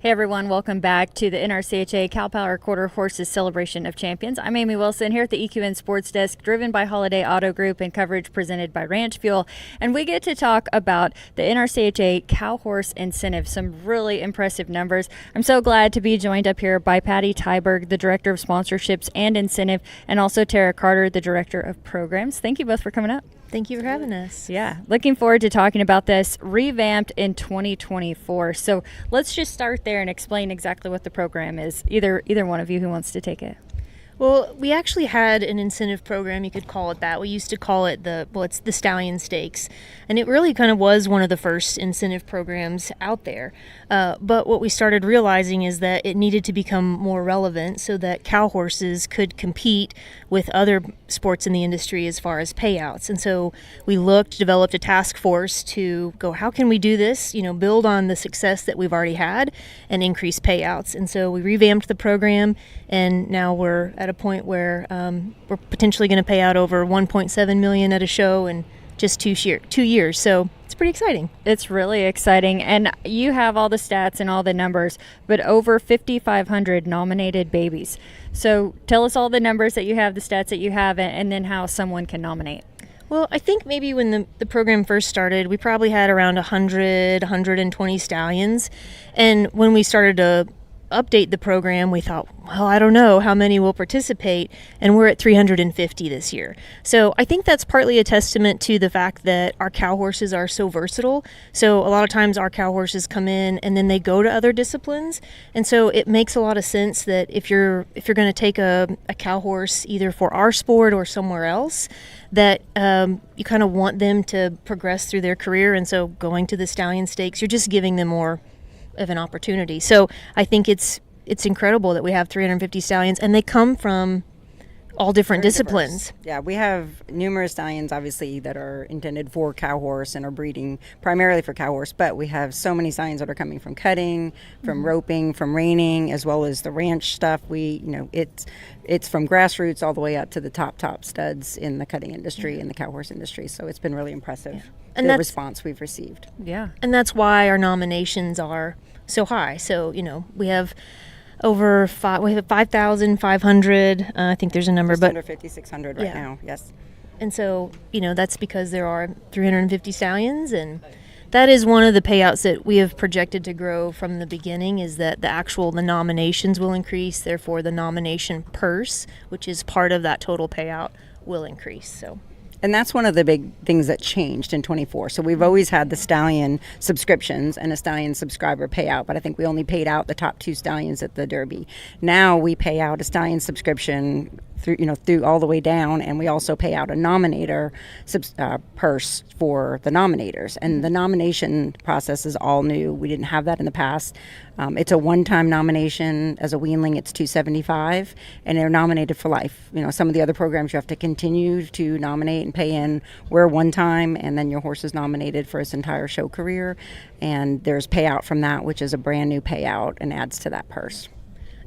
Hey everyone, welcome back to the NRCHA Cow Power Quarter Horses Celebration of Champions. I'm Amy Wilson here at the EQN Sports Desk, driven by Holiday Auto Group and coverage presented by Ranch Fuel. And we get to talk about the NRCHA Cow Horse Incentive, some really impressive numbers. I'm so glad to be joined up here by Patty Tiberg, the Director of Sponsorships and Incentive, and also Tara Carter, the Director of Programs. Thank you both for coming up. Thank you for having us. Yeah, looking forward to talking about this, revamped in 2024. So let's just start there and explain exactly what the program is. Either one of you who wants to take it. Well, we actually had an incentive program, you could call it that. We used to call it it's the Stallion Stakes. And it really kind of was one of the first incentive programs out there. But what we started realizing is that it needed to become more relevant so that cow horses could compete with other sports in the industry as far as payouts. And so we developed a task force to go, how can we do this? Build on the success that we've already had and increase payouts. And so we revamped the program, and now we're at a point where we're potentially going to pay out over $1.7 million at a show in just 2 years. So it's pretty exciting. It's really exciting. And you have all the stats and all the numbers, but over 5,500 nominated babies. So tell us all the numbers that you have, the stats that you have, and then how someone can nominate. Well, I think maybe when the program first started, we probably had around 120 stallions. And when we started to update the program, we thought, well, I don't know how many will participate, and we're at 350 this year. So I think that's partly a testament to the fact that our cow horses are so versatile. So a lot of times our cow horses come in and then they go to other disciplines, and so it makes a lot of sense that if you're going to take a cow horse either for our sport or somewhere else, that you kind of want them to progress through their career. And so going to the Stallion Stakes, you're just giving them more of an opportunity. So I think it's incredible that we have 350 stallions, and they come from all different disciplines. Diverse. Yeah, we have numerous stallions, obviously, that are intended for cow horse and are breeding primarily for cow horse, but we have so many stallions that are coming from cutting, from roping, from reining, as well as the ranch stuff. It's from grassroots all the way up to the top studs in the cutting industry and the cow horse industry. So it's been really impressive. Yeah. And the response we've received. Yeah. And that's why our nominations are so high. So, we have over 5,500. I think there's a number, just under 5,600 right now. Yes. And so, that's because there are 350 stallions, and that is one of the payouts that we have projected to grow from the beginning, is that the nominations will increase. Therefore, the nomination purse, which is part of that total payout, will increase. So. And that's one of the big things that changed in 24. So we've always had the stallion subscriptions and a stallion subscriber payout, but I think we only paid out the top 2 stallions at the Derby. Now we pay out a stallion subscription through all the way down, and we also pay out a nominator purse for the nominators. And the nomination process is all new. We didn't have that in the past. It's a one-time nomination. As a weanling, it's $275, and they're nominated for life. Some of the other programs you have to continue to nominate and pay in. We're one time, and then your horse is nominated for its entire show career, and there's payout from that, which is a brand new payout and adds to that purse.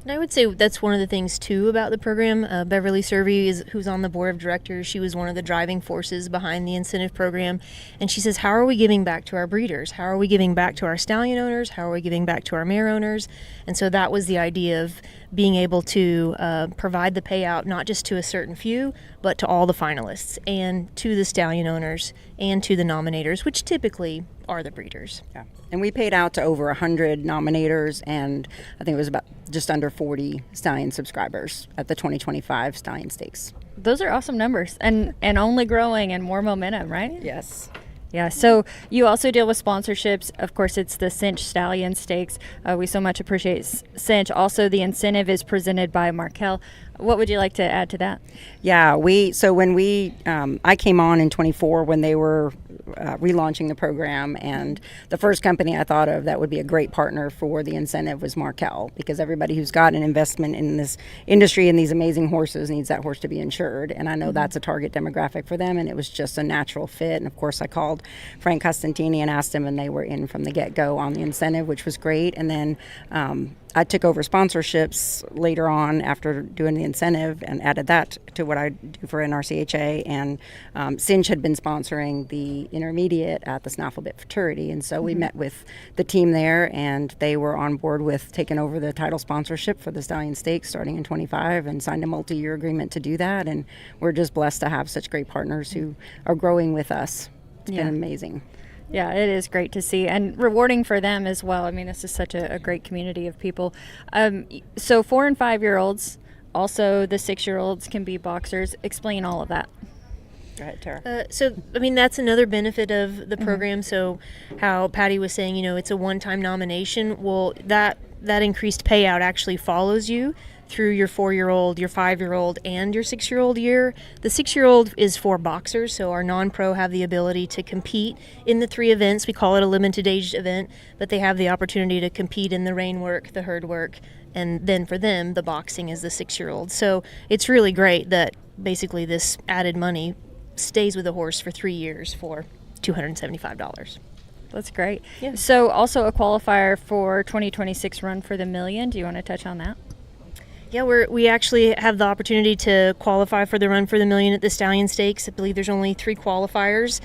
And I would say that's one of the things, too, about the program. Beverly Survey, who's on the board of directors, she was one of the driving forces behind the incentive program. And she says, how are we giving back to our breeders? How are we giving back to our stallion owners? How are we giving back to our mare owners? And so that was the idea of being able to provide the payout not just to a certain few, but to all the finalists and to the stallion owners and to the nominators, which typically are the breeders. Yeah. And we paid out to over 100 nominators, and I think it was about just under 40 stallion subscribers at the 2025 Stallion Stakes. Those are awesome numbers, and only growing and more momentum, right? Yes. Yeah, so you also deal with sponsorships. Of course, it's the NRCHA Stallion Stakes. We so much appreciate NRCHA. Also, the incentive is presented by Markel. What would you like to add to that? Yeah, I came on in 24 when they were relaunching the program, and the first company I thought of that would be a great partner for the incentive was Markel, because everybody who's got an investment in this industry and these amazing horses needs that horse to be insured, and I know that's a target demographic for them, and it was just a natural fit. And of course I called Frank Costantini and asked him, and they were in from the get-go on the incentive, which was great. And then I took over sponsorships later on after doing the incentive and added that to what I do for NRCHA. And Cinch had been sponsoring the intermediate at the Snafflebit Futurity. And so we met with the team there, and they were on board with taking over the title sponsorship for the Stallion Stakes starting in 25 and signed a multi-year agreement to do that. And we're just blessed to have such great partners who are growing with us. It's been amazing. Yeah, it is great to see and rewarding for them as well. I mean, this is such a great community of people. So 4 and 5 year olds, also the 6-year-olds can be boxers. Explain all of that. Go ahead, Tara. So, I mean, that's another benefit of the program. So how Patty was saying, it's a one-time nomination. Well, that increased payout actually follows you through your 4-year-old, your 5-year-old, and your 6-year-old year. The 6-year-old is for boxers, so our non-pro have the ability to compete in the 3 events. We call it a limited age event, but they have the opportunity to compete in the rein work, the herd work, and then for them, the boxing is the 6-year-old. So it's really great that basically this added money stays with the horse for 3 years for $275. That's great. Yeah. So also a qualifier for 2026 Run for the Million. Do you want to touch on that? Yeah, we actually have the opportunity to qualify for the Run for the Million at the Stallion Stakes. I believe there's only 3 qualifiers.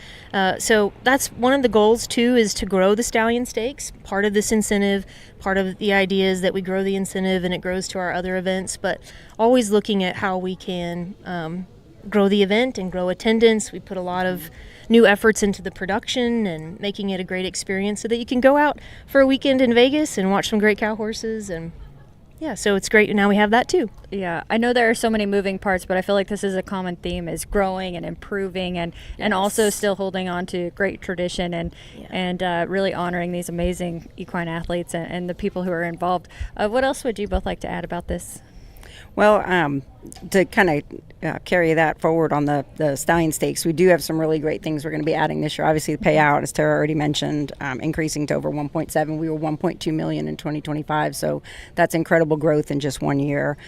So that's one of the goals, too, is to grow the Stallion Stakes. Part of this incentive, part of the idea is that we grow the incentive and it grows to our other events, but always looking at how we can grow the event and grow attendance. We put a lot of new efforts into the production and making it a great experience so that you can go out for a weekend in Vegas and watch some great cow horses. And yeah, so it's great. Now we have that too. Yeah, I know there are so many moving parts, but I feel like this is a common theme: is growing and improving, and also still holding on to great tradition and really honoring these amazing equine athletes and the people who are involved. What else would you both like to add about this? Well, to kind of carry that forward on the Stallion Stakes, we do have some really great things we're going to be adding this year. Obviously, the payout, as Tara already mentioned, increasing to over 1.7. We were 1.2 million in 2025, so that's incredible growth in just 1 year.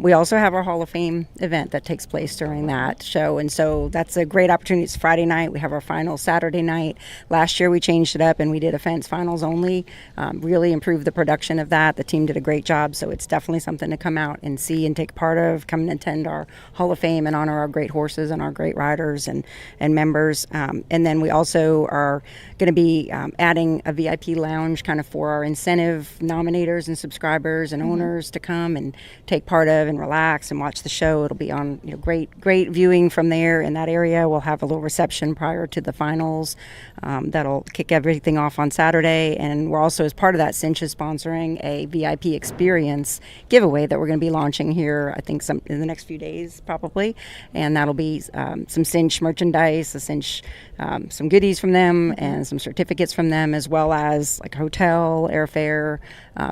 We also have our Hall of Fame event that takes place during that show, and so that's a great opportunity. It's Friday night. We have our final Saturday night. Last year we changed it up and we did a fence finals only. Really improved the production of that. The team did a great job, so it's definitely something to come out and see and take part of. Come and attend our Hall of Fame and honor our great horses and our great riders and members. And then we also are going to be adding a VIP lounge kind of for our incentive nominators and subscribers and owners to come and take part of and relax and watch the show. It'll be on great viewing from there in that area. We'll have a little reception prior to the finals that'll kick everything off on Saturday. And we're also, as part of that, Cinch is sponsoring a VIP experience giveaway that we're going to be launching here, I think, in the next few days probably, and that'll be some Cinch merchandise, some goodies from them, and some certificates from them, as well as like hotel, airfare,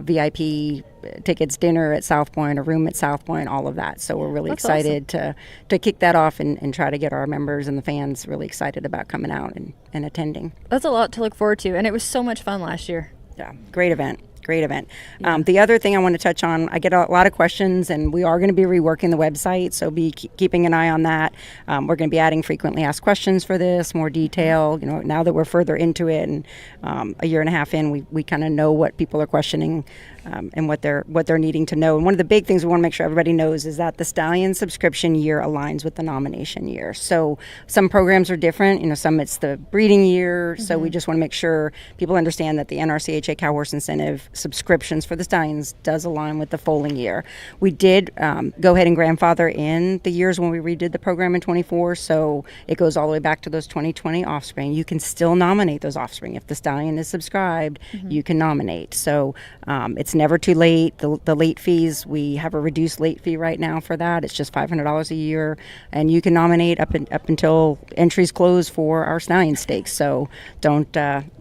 VIP tickets, dinner at South Point, a room at South Point, all of that. So we're really excited to kick that off and try to get our members and the fans really excited about coming out and attending. That's a lot to look forward to, and it was so much fun last year. Yeah, great event. The other thing I want to touch on, I get a lot of questions, and we are going to be reworking the website, so be keeping an eye on that. We're going to be adding frequently asked questions for this, more detail. Now that we're further into it and a year and a half in, we kind of know what people are questioning and what they're needing to know. And one of the big things we want to make sure everybody knows is that the Stallion subscription year aligns with the nomination year. So some programs are different. Some it's the breeding year. So we just want to make sure people understand that the NRCHA Cow Horse Incentive subscriptions for the Stallions does align with the foaling year. We did go ahead and grandfather in the years when we redid the program in 24, so it goes all the way back to those 2020 offspring. You can still nominate those offspring. If the Stallion is subscribed, you can nominate. So it's never too late. The late fees, we have a reduced late fee right now for that. It's just $500 a year, and you can nominate up until entries close for our Stallion Stakes. So don't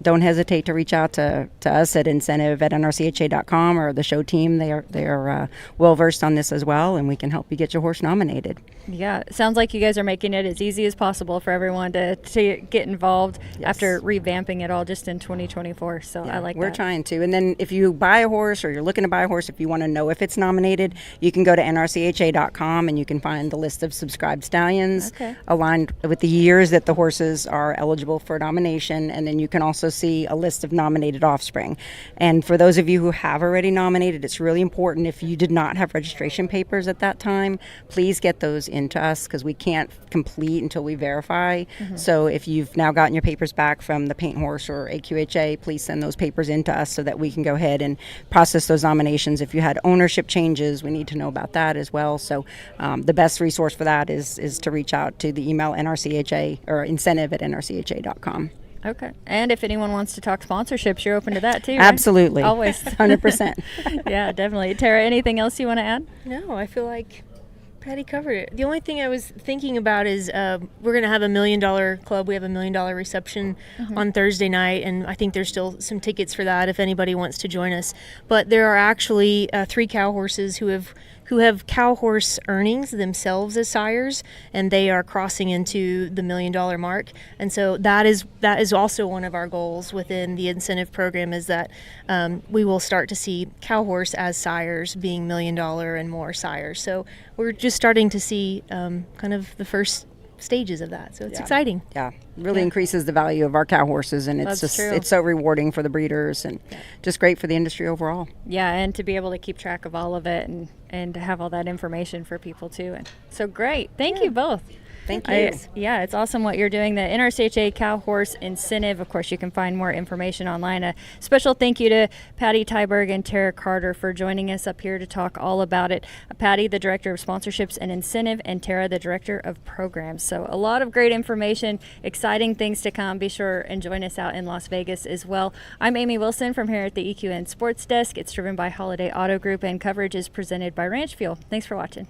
hesitate to reach out to us at incentive@nrcha.com or the show team. They are well versed on this as well, and we can help you get your horse nominated. Yeah, it sounds like you guys are making it as easy as possible for everyone to get involved after revamping it all just in 2024. So I like that. We're trying to. And then if you buy a horse or you're looking to buy a horse, if you want to know if it's nominated, you can go to nrcha.com and you can find the list of subscribed stallions aligned with the years that the horses are eligible for nomination. And then you can also see a list of nominated offspring. And for those those of you who have already nominated, it's really important if you did not have registration papers at that time, please get those into us because we can't complete until we verify. So if you've now gotten your papers back from the Paint Horse or AQHA, please send those papers into us so that we can go ahead and process those nominations. If you had ownership changes, we need to know about that as well. So the best resource for that is to reach out to the email NRCHA or incentive@nrcha.com. Okay. And if anyone wants to talk sponsorships, you're open to that too, right? Absolutely. Always. 100%. Yeah, definitely. Tara, anything else you want to add? No, I feel like Patty covered it. The only thing I was thinking about is we're going to have $1 million club. We have $1 million reception on Thursday night, and I think there's still some tickets for that if anybody wants to join us. But there are actually 3 cow horses who have cow horse earnings themselves as sires, and they are crossing into the $1 million mark. And so that is also one of our goals within the incentive program, is that we will start to see cow horse as sires being $1 million and more sires. So we're just starting to see kind of the first stages of that. So it's exciting. Yeah, really increases the value of our cow horses, and it's That's true. it's so rewarding for the breeders and just great for the industry overall. Yeah, and to be able to keep track of all of it and to have all that information for people too. And so great. Thank you both. Thank you. Yeah, it's awesome what you're doing. The NRCHA Cow Horse Incentive. Of course, you can find more information online. A special thank you to Patty Tiberg and Tara Carter for joining us up here to talk all about it. Patty, the Director of Sponsorships and Incentive, and Tara, the Director of Programs. So a lot of great information, exciting things to come. Be sure and join us out in Las Vegas as well. I'm Amy Wilson from here at the EQN Sports Desk. It's driven by Holiday Auto Group, and coverage is presented by Ranch Fuel. Thanks for watching.